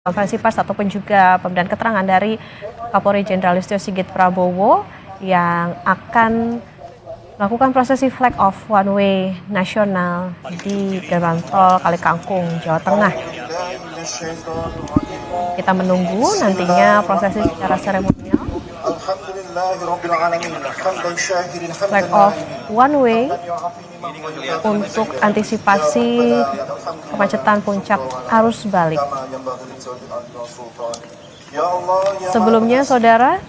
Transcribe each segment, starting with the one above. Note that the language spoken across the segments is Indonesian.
konferensi pers ataupun juga pemberian keterangan dari Kapolri Jenderal Listio Sigit Prabowo yang akan melakukan prosesi flag off one way nasional di gerbang tol Kalikangkung, Jawa Tengah. Kita menunggu nantinya prosesi secara seremonial flag off one way untuk antisipasi kemacetan puncak arus balik. Sebelumnya, saudara,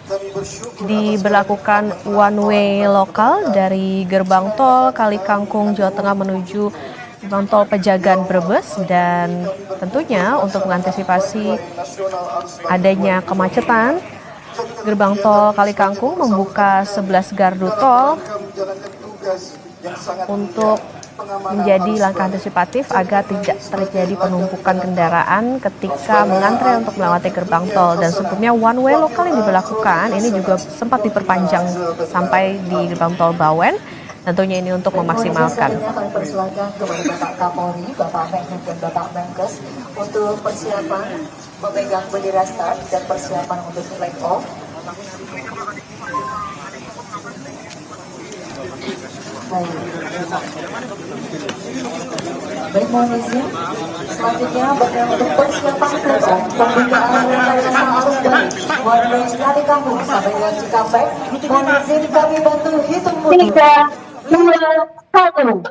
diberlakukan one way lokal dari gerbang tol Kalikangkung, Jawa Tengah menuju gerbang tol Pejagan Brebes, dan tentunya untuk mengantisipasi adanya kemacetan, gerbang tol Kalikangkung membuka 11 gardu tol untuk menjadi langkah antisipatif agar tidak terjadi penumpukan kendaraan ketika mengantre untuk melewati gerbang tol. Dan sebelumnya one way lokal yang diberlakukan ini juga sempat diperpanjang sampai di gerbang tol Bawen. Tentunya ini untuk memaksimalkan. Kami persilakan kepada Bapak Kapolri, Bapak Menhub dan Bapak Menkes untuk persiapan memegang bendera start dan persiapan untuk flag off. Baik, mohon izin. Selanjutnya bagaimana untuk persiapan flag off pembukaan rekayasa arus balik one way Kalikangkung sampai dengan Cikampek. Mohon izin kami bantu hitung mundur. 3, 2, 1.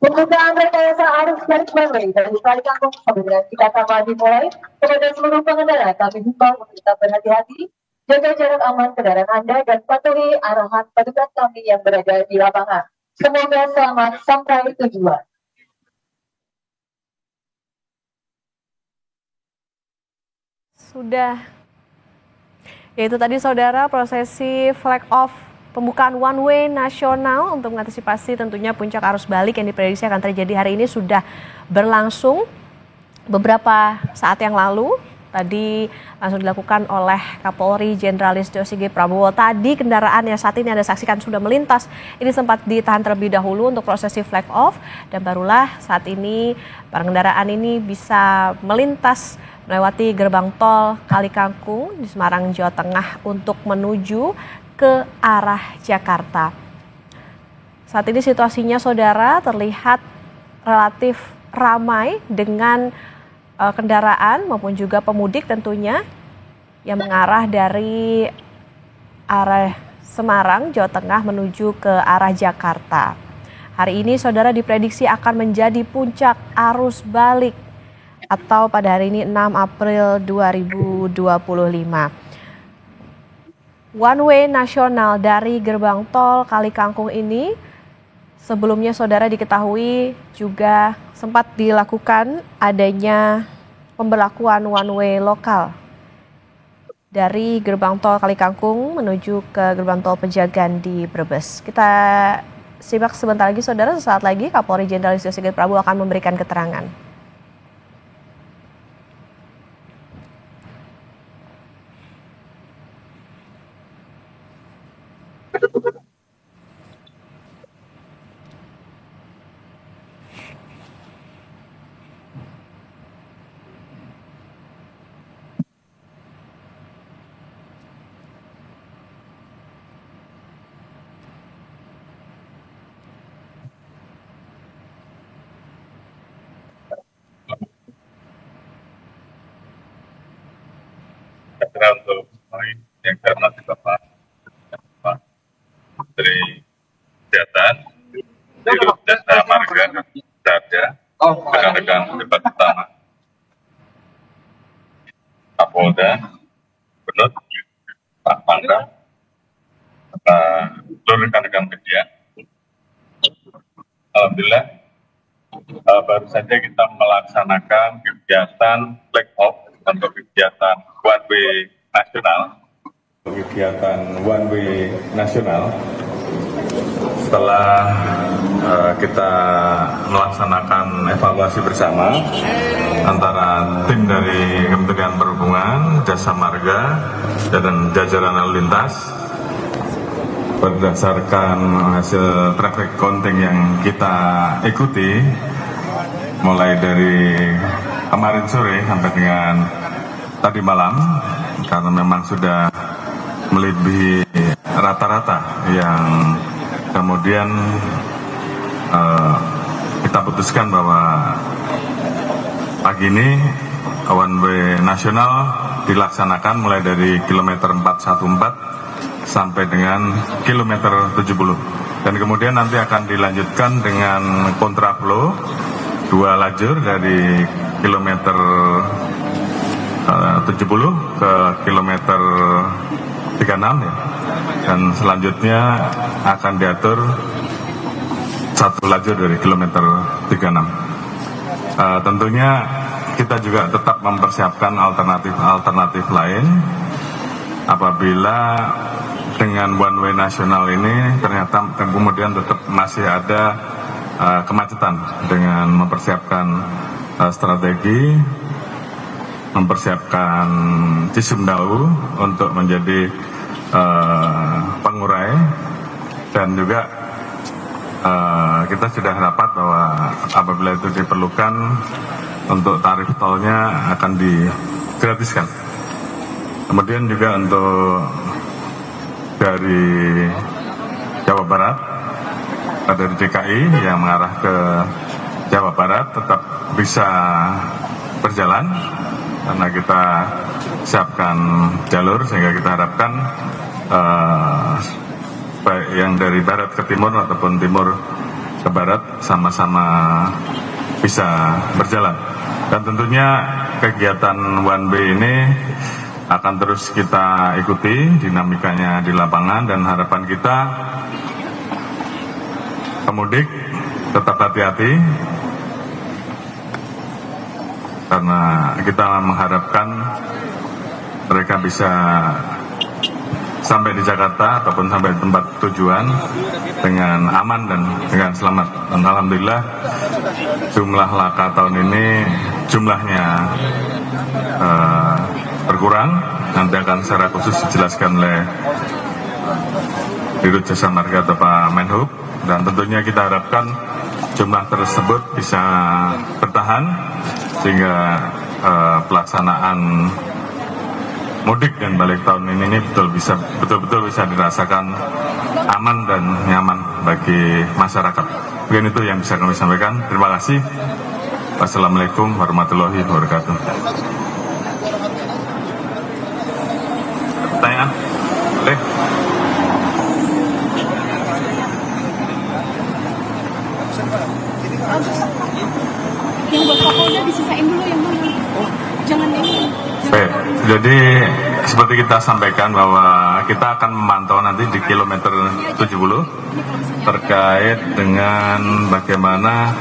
Pembukaan rekayasa arus balik one way dari Kalikangkung sampai dengan Cikampek dimulai. Kepada seluruh pengendara kami himbau untuk tetap berhati-hati, jaga jarak aman kendaraan Anda dan patuhi arahan petugas kami yang berada di lapangan. Semoga selamat sampai tujuan. Sudah. Yaitu tadi, saudara, prosesi flag off pembukaan one way nasional untuk mengantisipasi tentunya puncak arus balik yang diprediksi akan terjadi hari ini sudah berlangsung beberapa saat yang lalu. Tadi langsung dilakukan oleh Kapolri Jenderal Listio Sigit Prabowo. Tadi kendaraan yang saat ini Anda saksikan sudah melintas, ini sempat ditahan terlebih dahulu untuk prosesi flag off, dan barulah saat ini para kendaraan ini bisa melintas melewati gerbang tol Kalikangkung di Semarang, Jawa Tengah untuk menuju ke arah Jakarta. Saat ini situasinya, saudara, terlihat relatif ramai dengan kendaraan maupun juga pemudik tentunya yang mengarah dari arah Semarang, Jawa Tengah menuju ke arah Jakarta. Hari ini, saudara, diprediksi akan menjadi puncak arus balik atau pada hari ini 6 April 2025. One way nasional dari gerbang tol Kalikangkung ini sebelumnya, saudara, diketahui juga sempat dilakukan adanya pemberlakuan one way lokal dari gerbang tol Kalikangkung menuju ke gerbang tol Pejagan di Brebes. Kita simak sebentar lagi, saudara, sesaat lagi Kapolri Jenderal Listio Sigit Prabowo akan memberikan keterangan. Untuk yang saya hormati Bapak Menteri Kesehatan, Dirut Jasa Marga, Sarja, rekan-rekan debat utama, Kapolda, Benut, Pak Pangdam, seluruh rekan-rekan media. Alhamdulillah, baru saja kita melaksanakan kegiatan flag off untuk kegiatan one way nasional. Kegiatan one way nasional setelah kita melaksanakan evaluasi bersama antara tim dari Kementerian Perhubungan, Jasa Marga, dan jajaran lalu lintas. Berdasarkan hasil traffic counting yang kita ikuti, mulai dari kemarin sore sampai dengan tadi malam, karena memang sudah melebihi rata-rata yang kemudian kita putuskan bahwa pagi ini one way nasional dilaksanakan mulai dari kilometer 414 sampai dengan kilometer 70, dan kemudian nanti akan dilanjutkan dengan kontraflow 2 lajur dari kilometer 70 ke kilometer 36 ya, dan selanjutnya akan diatur 1 lajur dari kilometer 36. Tentunya kita juga tetap mempersiapkan alternatif lain apabila dengan one way nasional ini ternyata kemudian tetap masih ada kemacetan, dengan mempersiapkan strategi, mempersiapkan Cisumdawu untuk menjadi pengurai, dan juga kita sudah rapat bahwa apabila itu diperlukan untuk tarif tolnya akan digratiskan. Kemudian juga untuk dari Jawa Barat, dari DKI yang mengarah ke Jawa Barat tetap bisa berjalan karena kita siapkan jalur, sehingga kita harapkan baik yang dari barat ke timur ataupun timur ke barat sama-sama bisa berjalan. Dan tentunya kegiatan one way ini akan terus kita ikuti dinamikanya di lapangan, dan harapan kita pemudik tetap hati-hati karena kita mengharapkan mereka bisa sampai di Jakarta ataupun sampai di tempat tujuan dengan aman dan dengan selamat. Dan alhamdulillah jumlah laka tahun ini jumlahnya berkurang. Nanti akan secara khusus dijelaskan oleh Dirut Jasa Marga atau Pak Menhub, dan tentunya kita harapkan jumlah tersebut bisa bertahan sehingga pelaksanaan mudik dan balik tahun ini betul-betul bisa dirasakan aman dan nyaman bagi masyarakat. Mungkin itu yang bisa kami sampaikan. Terima kasih. Wassalamualaikum warahmatullahi wabarakatuh. Pertanyaan? Boleh? Yang buat Kapolda disisain dulu yang dulu. Jangan ini. Baik, jadi seperti kita sampaikan bahwa kita akan memantau nanti di kilometer 70 terkait dengan bagaimana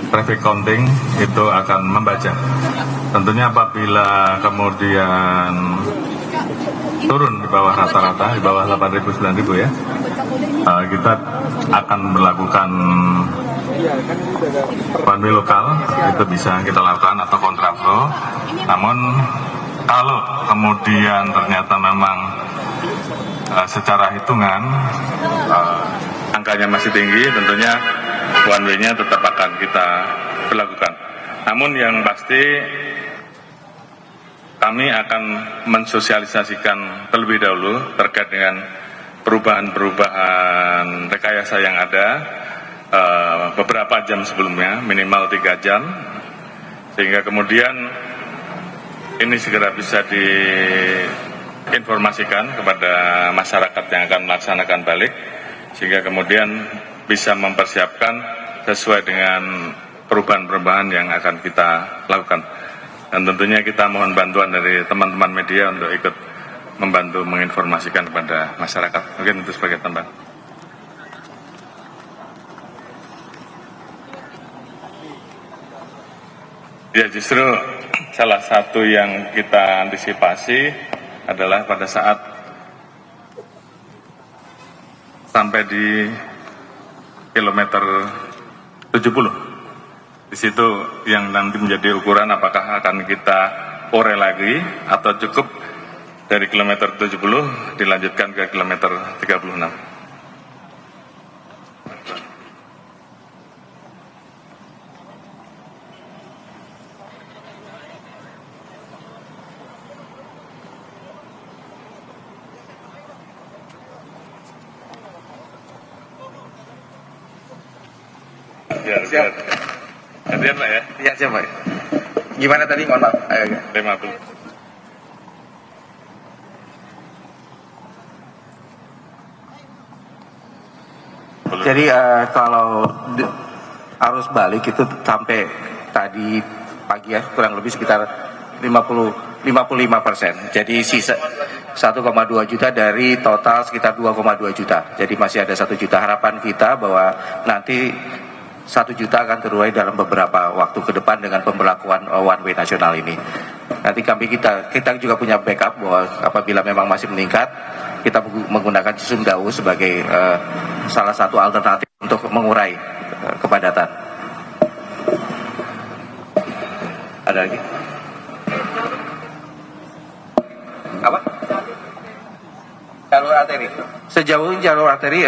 traffic counting itu akan membaca. Tentunya apabila kemudian turun di bawah rata-rata, di bawah 8.000 9.000 ya, kita akan melakukan one way lokal, itu bisa kita lakukan, atau kontraflow. Namun kalau kemudian ternyata memang secara hitungan angkanya masih tinggi, tentunya one way-nya tetap akan kita berlakukan. Namun yang pasti kami akan mensosialisasikan terlebih dahulu terkait dengan perubahan-perubahan rekayasa yang ada beberapa jam sebelumnya, minimal 3 jam, sehingga kemudian ini segera bisa diinformasikan kepada masyarakat yang akan melaksanakan balik, sehingga kemudian bisa mempersiapkan sesuai dengan perubahan-perubahan yang akan kita lakukan. Dan tentunya kita mohon bantuan dari teman-teman media untuk ikut membantu menginformasikan kepada masyarakat. Mungkin itu sebagai tambahan. Ya, justru salah satu yang kita antisipasi adalah pada saat sampai di kilometer 70. Di situ yang nanti menjadi ukuran apakah akan kita ore lagi atau cukup dari kilometer 70 dilanjutkan ke kilometer 36. Biar. Gantian Pak ya. Iya siap Pak. Gimana tadi? Mohon maaf. Ayo. 50. Jadi kalau arus balik itu sampai tadi pagi ya kurang lebih sekitar 55%. Jadi sisa 1,2 juta dari total sekitar 2,2 juta. Jadi masih ada 1 juta. Harapan kita bahwa nanti 1 juta akan terurai dalam beberapa waktu ke depan dengan pemberlakuan one way nasional ini. Nanti kita juga punya backup bahwa apabila memang masih meningkat, kita menggunakan Cisumdawu sebagai salah satu alternatif untuk mengurai kepadatan. Ada lagi? Apa? Jalur arteri. Sejauh jalur arteri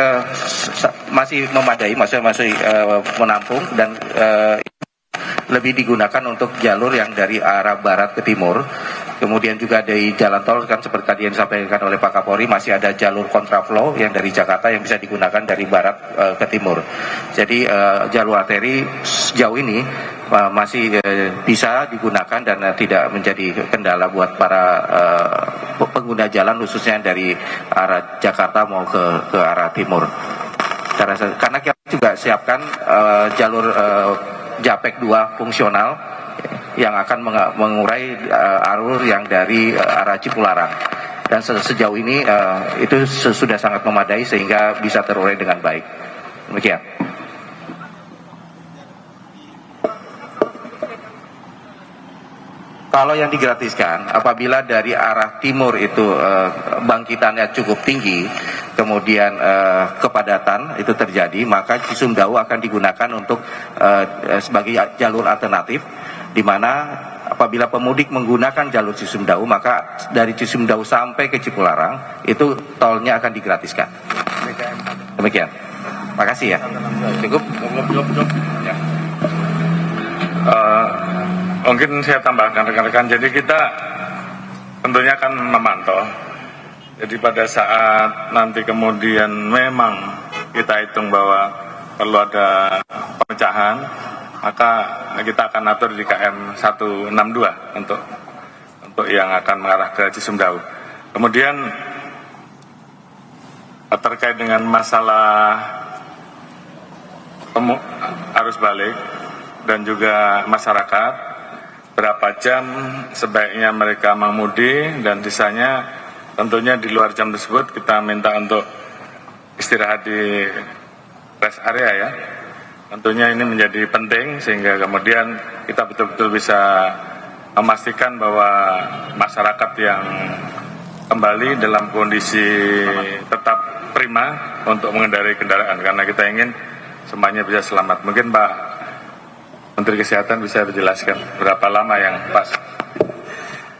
masih memadai, masih menampung dan lebih digunakan untuk jalur yang dari arah barat ke timur. Kemudian juga dari jalan tol kan seperti tadi yang disampaikan oleh Pak Kapolri, masih ada jalur kontraflow yang dari Jakarta yang bisa digunakan dari barat ke timur. Jadi jalur arteri sejauh ini masih bisa digunakan dan tidak menjadi kendala buat para pengguna jalan khususnya dari arah Jakarta mau ke arah timur. Karena kita juga siapkan jalur Japek 2 fungsional yang akan mengurai arus yang dari arah Cipularang. Dan sejauh ini itu sudah sangat memadai sehingga bisa terurai dengan baik. Demikian. Kalau yang digratiskan, apabila dari arah timur itu bangkitannya cukup tinggi, kemudian kepadatan itu terjadi, maka Cisumdawu akan digunakan untuk sebagai jalur alternatif, di mana apabila pemudik menggunakan jalur Cisumdawu, maka dari Cisumdawu sampai ke Cipularang itu tolnya akan digratiskan. Demikian. Makasih ya. Cukup. Ya. Mungkin saya tambahkan rekan-rekan, jadi kita tentunya akan memantau. Jadi pada saat nanti kemudian memang kita hitung bahwa perlu ada pemecahan, maka kita akan atur di KM 162 untuk yang akan mengarah ke Cisumdawu. Kemudian terkait dengan masalah arus balik dan juga masyarakat, berapa jam sebaiknya mereka mengemudi, dan sisanya tentunya di luar jam tersebut kita minta untuk istirahat di rest area ya. Tentunya ini menjadi penting sehingga kemudian kita betul-betul bisa memastikan bahwa masyarakat yang kembali dalam kondisi tetap prima untuk mengendarai kendaraan, karena kita ingin semuanya bisa selamat. Mungkin Pak Menteri Kesehatan bisa dijelaskan berapa lama yang pas.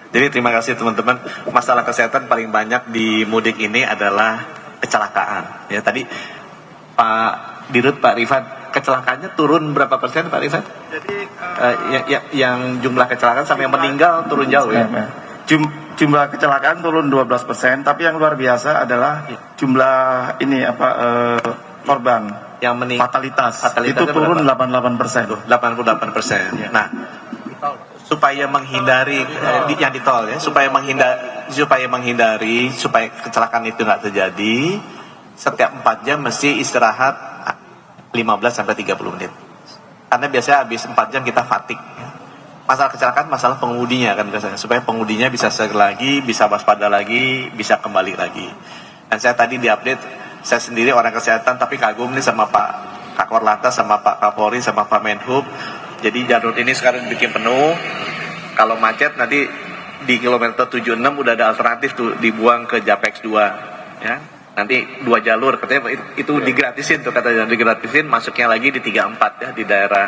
Jadi terima kasih teman-teman. Masalah kesehatan paling banyak di mudik ini adalah kecelakaan. Ya tadi Pak Dirut, Pak Rifat, kecelakaannya turun berapa persen Pak Rifat? Jadi yang jumlah kecelakaan sampai yang meninggal turun jauh ya. Jumlah kecelakaan turun 12%, tapi yang luar biasa adalah jumlah korban yang fatalitas itu turun 88%. 88%. Nah, supaya menghindari yang di tol ya, supaya menghindari supaya kecelakaan itu nggak terjadi, setiap 4 jam mesti istirahat 15 sampai 30 menit. Karena biasanya habis 4 jam kita fatigue. Masalah kecelakaan masalah pengemudinya kan biasanya, supaya pengemudinya bisa seger lagi, bisa waspada lagi, bisa kembali lagi. Dan saya tadi diupdate, saya sendiri orang kesehatan tapi kagum nih sama Pak Kakor Lantas, sama Pak Kapolri, sama Pak Menhub. Jadi jalur ini sekarang bikin penuh. Kalau macet nanti di kilometer 76 udah ada alternatif tuh, dibuang ke Japex 2 ya. Nanti 2 jalur katanya itu digratisin tuh, katanya digratisin, masuknya lagi di 34 ya di daerah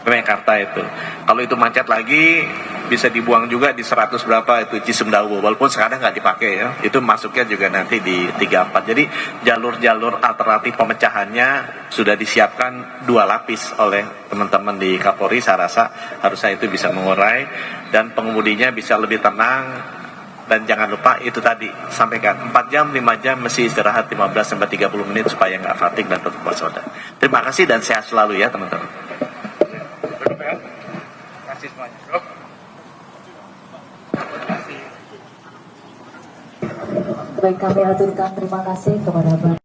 Mekarta itu. Kalau itu macet lagi bisa dibuang juga di 100 berapa itu Cisumdawu, walaupun sekarang nggak dipakai ya. Itu masuknya juga nanti di 34. Jadi jalur-jalur alternatif pemecahannya sudah disiapkan 2 lapis oleh teman-teman di Kapolri. Saya rasa harusnya itu bisa mengurai dan pengemudinya bisa lebih tenang Dan jangan lupa itu tadi, sampaikan 4 jam, 5 jam mesti istirahat 15-30 menit supaya nggak fatigue dan tetap waspada. Terima kasih dan sehat selalu ya teman-teman. Baik, kami aturkan terima kasih kepada Bapak.